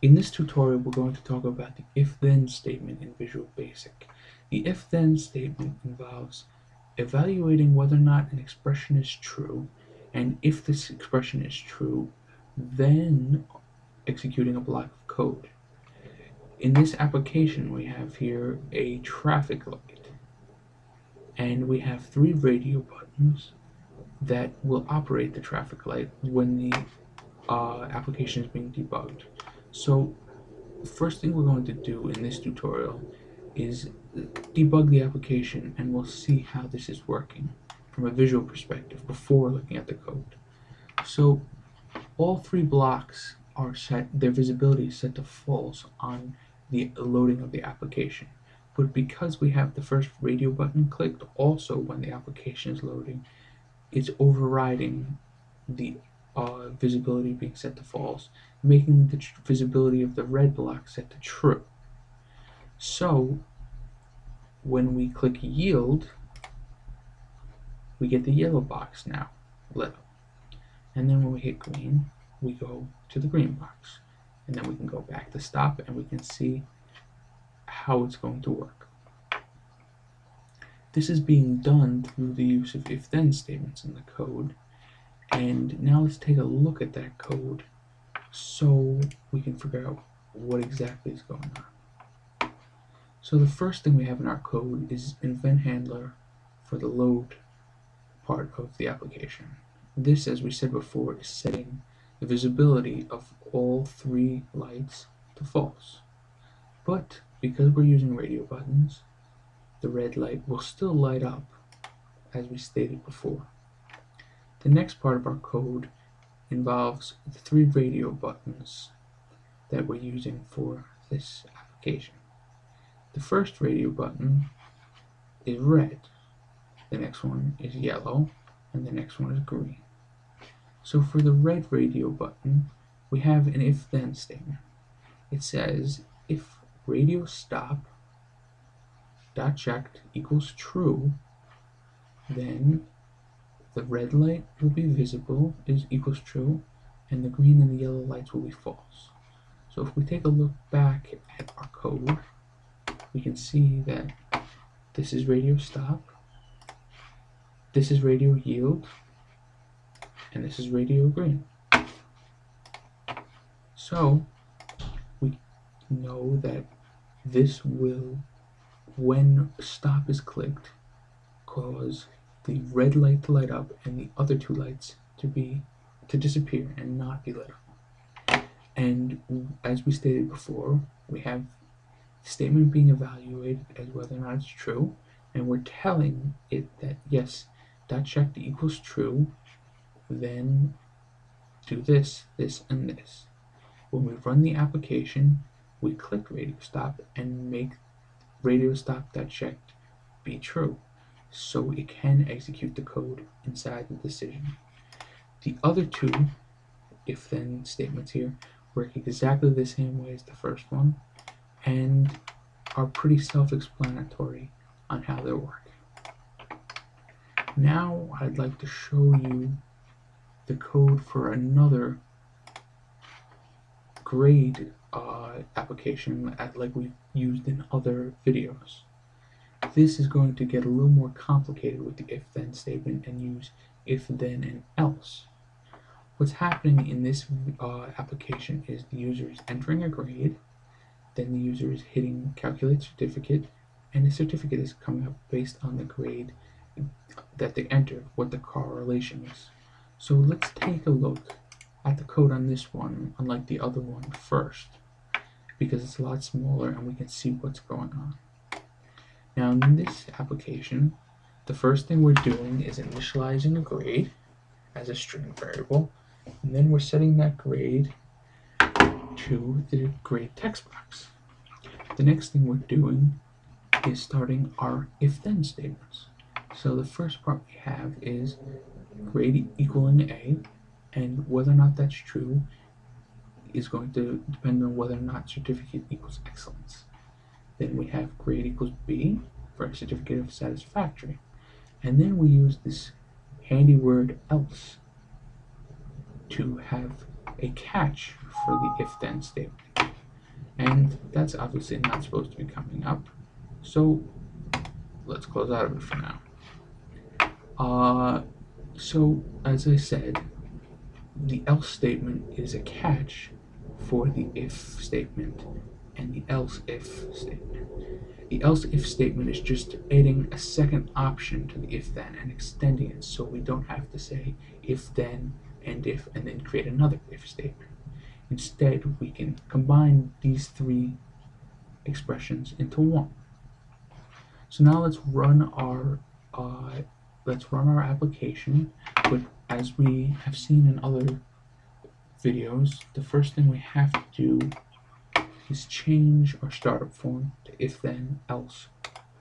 In this tutorial, we're going to talk about the if-then statement in Visual Basic. The if-then statement involves evaluating whether or not an expression is true, and if this expression is true, then executing a block of code. In this application, we have here a traffic light, and we have 3 radio buttons that will operate the traffic light when the application is being debugged. So the first thing we're going to do in this tutorial is debug the application, and we'll see how this is working from a visual perspective before looking at the code. So all 3 blocks are set, their visibility is set to false on the loading of the application. But because we have the first radio button clicked also when the application is loading, it's overriding the visibility being set to false, making the visibility of the red block set to true. So when we click yield, we get the yellow box now lit up. And then when we hit green, we go to the green box. And then we can go back to stop, and we can see how it's going to work. This is being done through the use of if-then statements in the code. And now let's take a look at that code so we can figure out what exactly is going on. So the first thing we have in our code is an event handler for the load part of the application. This, as we said before, is setting the visibility of all 3 lights to false. But because we're using radio buttons, the red light will still light up, as we stated before. The next part of our code involves the 3 radio buttons that we're using for this application. The first radio button is red, the next one is yellow, and the next one is green. So for the red radio button, we have an if-then statement. It says if radio stop dot checked equals true, then the red light will be visible, equals true, and the green and the yellow lights will be false. So if we take a look back at our code, we can see that this is radio stop, this is radio yield, and this is radio green. So we know that this will, when stop is clicked, cause the red light to light up and the other 2 lights to disappear and not be lit up. And as we stated before, we have the statement being evaluated as whether or not it's true, and we're telling it that yes, dot checked equals true, then do this, this, and this. When we run the application, we click radio stop and make radio stop dot checked be true, so it can execute the code inside the decision. The other 2 if-then statements here work exactly the same way as the first one and are pretty self-explanatory on how they work. Now I'd like to show you the code for another grade application like we've used in other videos. This is going to get a little more complicated with the if-then statement and use if-then and else. What's happening in this application is the user is entering a grade, then the user is hitting calculate certificate, and the certificate is coming up based on the grade that they entered, what the correlation is. So let's take a look at the code on this one, unlike the other one first, because it's a lot smaller and we can see what's going on. Now in this application, the first thing we're doing is initializing a grade as a string variable, and then we're setting that grade to the grade text box. The next thing we're doing is starting our if-then statements. So the first part we have is grade equaling A, and whether or not that's true is going to depend on whether or not certificate equals excellence. Then we have grade equals B for a certificate of satisfactory. And then we use this handy word else to have a catch for the if-then statement. and that's obviously not supposed to be coming up. So let's close out of it for now. So as I said, the else statement is a catch for the if statement and the else if statement. The else if statement is just adding a second option to the if then and extending it so we don't have to say if then and then create another if statement. Instead, we can combine these three expressions into one. So now let's run our application. But as we have seen in other videos, the first thing we have to do is change our startup form to if then else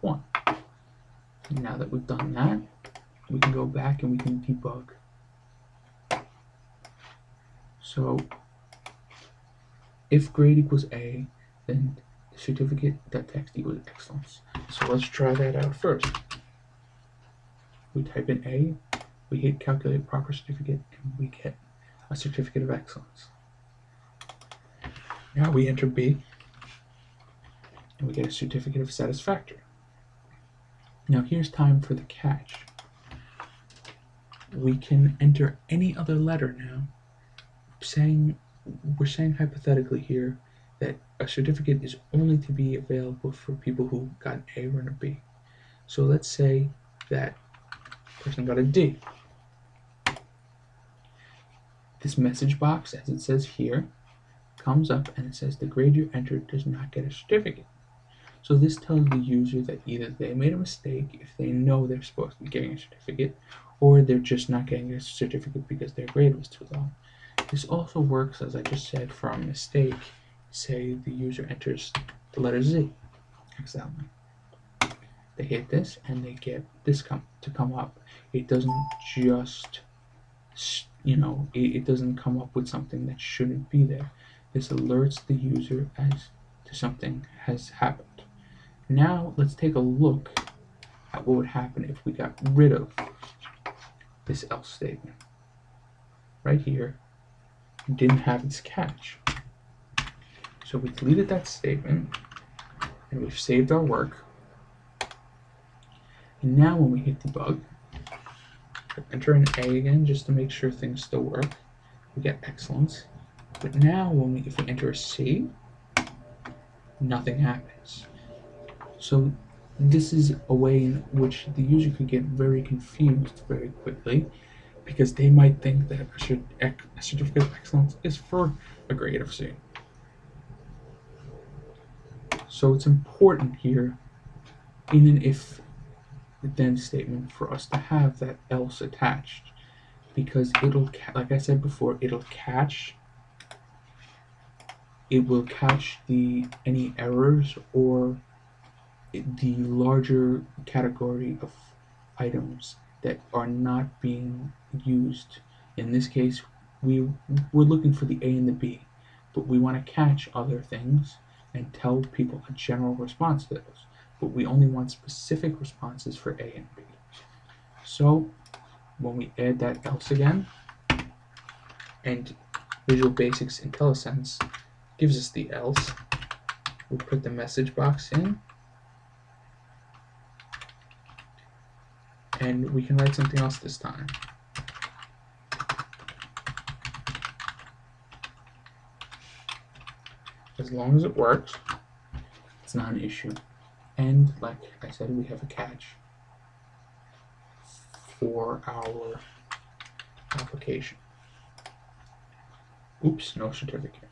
1. And now that we've done that, we can go back and we can debug. So if grade equals A, then the certificate.text equals excellence. So let's try that out first. We type in A, we hit calculate proper certificate, and we get a certificate of excellence. Now we enter B, and we get a certificate of satisfactory. Now here's time for the catch. We can enter any other letter now. We're saying hypothetically here that a certificate is only to be available for people who got an A or a B. So let's say that person got a D. This message box, as it says here, comes up and it says the grade you entered does not get a certificate. So this tells the user that either they made a mistake if they know they're supposed to be getting a certificate, or they're just not getting a certificate because their grade was too low. This also works, as I just said, for a mistake. Say the user enters the letter Z accidentally. They hit this and they get this to come up. It doesn't just, it doesn't come up with something that shouldn't be there. This alerts the user as to something has happened. Now let's take a look at what would happen if we got rid of this else statement. Right here, it didn't have its catch. So we deleted that statement and we've saved our work. And now when we hit debug, enter an A again just to make sure things still work. We get excellence. But now if we enter a C, nothing happens. So this is a way in which the user could get very confused very quickly, because they might think that a certificate of excellence is for a grade of C. So it's important here in an if then statement for us to have that else attached, because it'll, like I said before, it will catch any errors or the larger category of items that are not being used. In this case, we're looking for the A and the B, but we want to catch other things and tell people a general response to those, but we only want specific responses for A and B. So when we add that else again, and Visual Basics IntelliSense gives us the else, we put the message box in, and we can write something else this time. As long as it works, it's not an issue. And like I said, we have a catch for our application. Oops, no certificate.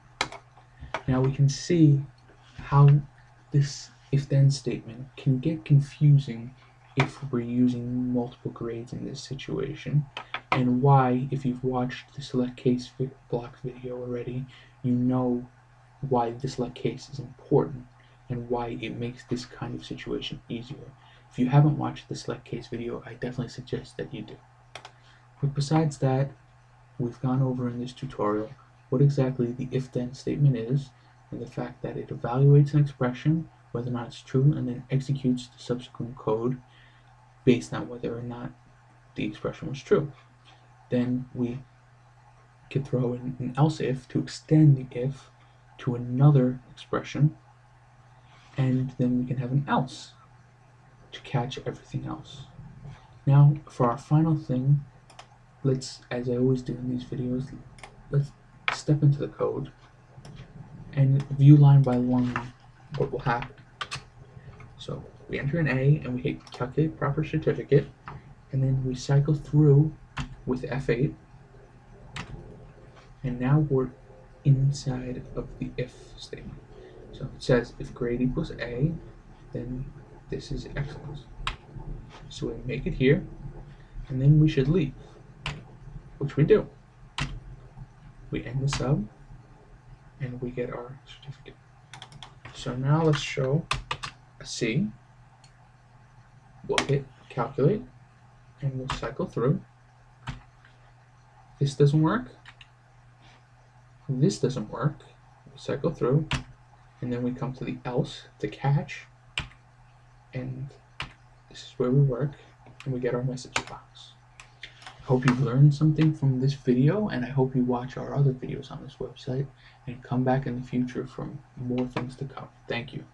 Now we can see how this if-then statement can get confusing if we're using multiple grades in this situation, and why, if you've watched the select case block video already, you know why the select case is important and why it makes this kind of situation easier. If you haven't watched the select case video, I definitely suggest that you do. But besides that, we've gone over in this tutorial what exactly the if-then statement is, and the fact that it evaluates an expression, whether or not it's true, and then executes the subsequent code based on whether or not the expression was true. Then we could throw in an else if to extend the if to another expression, and then we can have an else to catch everything else. Now, for our final thing, let's, as I always do in these videos, let's step into the code and view line by line what will happen. So we enter an A and we hit calculate proper certificate, and then we cycle through with F8, and now we're inside of the if statement. So it says if grade equals A, then this is excellence. So we make it here, and then we should leave, which we do. We end the sub, and we get our certificate. So now let's show a C. We'll hit calculate, and we'll cycle through. This doesn't work. This doesn't work. We cycle through, and then we come to the else to catch, and this is where we work, and we get our message box. I hope you've learned something from this video, and I hope you watch our other videos on this website and come back in the future for more things to come. Thank you.